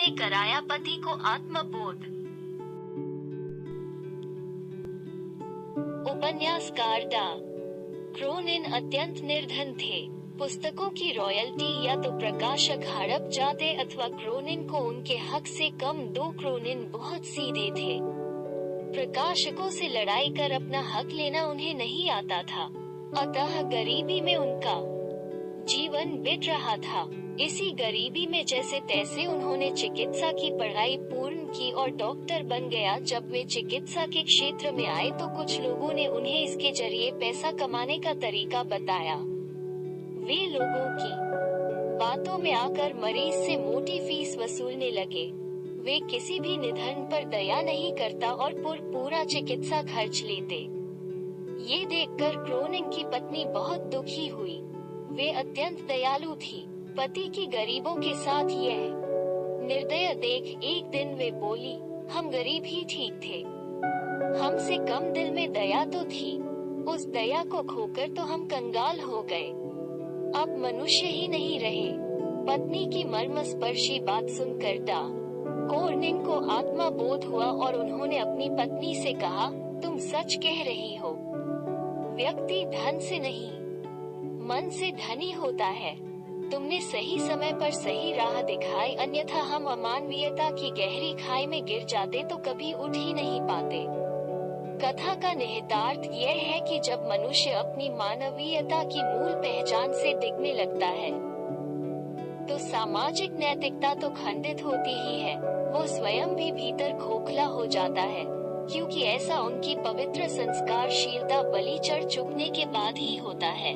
ने कराया पति को आत्मबोध। उपन्यासकार डा. क्रोनिन अत्यंत निर्धन थे। पुस्तकों की रॉयल्टी या तो प्रकाशक हड़प जाते अथवा क्रोनिन को उनके हक से कम। 2 क्रोनिन बहुत सीधे थे। प्रकाशकों से लड़ाई कर अपना हक लेना उन्हें नहीं आता था, अतः गरीबी में उनका जीवन बीत रहा था। इसी गरीबी में जैसे तैसे उन्होंने चिकित्सा की पढ़ाई पूर्ण की और डॉक्टर बन गया। जब वे चिकित्सा के क्षेत्र में आए तो कुछ लोगों ने उन्हें इसके जरिए पैसा कमाने का तरीका बताया। वे लोगों की बातों में आकर मरीज से मोटी फीस वसूलने लगे। वे किसी भी निधन पर दया नहीं करता और पूरा चिकित्सा खर्च लेते। ये देखकर क्रोनिन की पत्नी बहुत दुखी हुई। वे अत्यंत दयालु थी। पति की गरीबों के साथ यह निर्दय देख एक दिन वे बोली, हम गरीब ही ठीक थे, हमसे कम दिल में दया तो थी। उस दया को खोकर तो हम कंगाल हो गए, अब मनुष्य ही नहीं रहे। पत्नी की मर्मस्पर्शी बात सुनकर डा. क्रोनिन को आत्मा बोध हुआ और उन्होंने अपनी पत्नी से कहा, तुम सच कह रही हो। व्यक्ति धन से नहीं, मन से धनी होता है। तुमने सही समय पर सही राह दिखाई, अन्यथा हम अमानवीयता की गहरी खाई में गिर जाते तो कभी उठ ही नहीं पाते। कथा का निहितार्थ यह है कि जब मनुष्य अपनी मानवीयता की मूल पहचान से दिखने लगता है तो सामाजिक नैतिकता तो खंडित होती ही है, वो स्वयं भी भीतर खोखला हो जाता है, क्योंकि ऐसा उनकी पवित्र संस्कारशीलता बलि चढ़ चुकने के बाद ही होता है।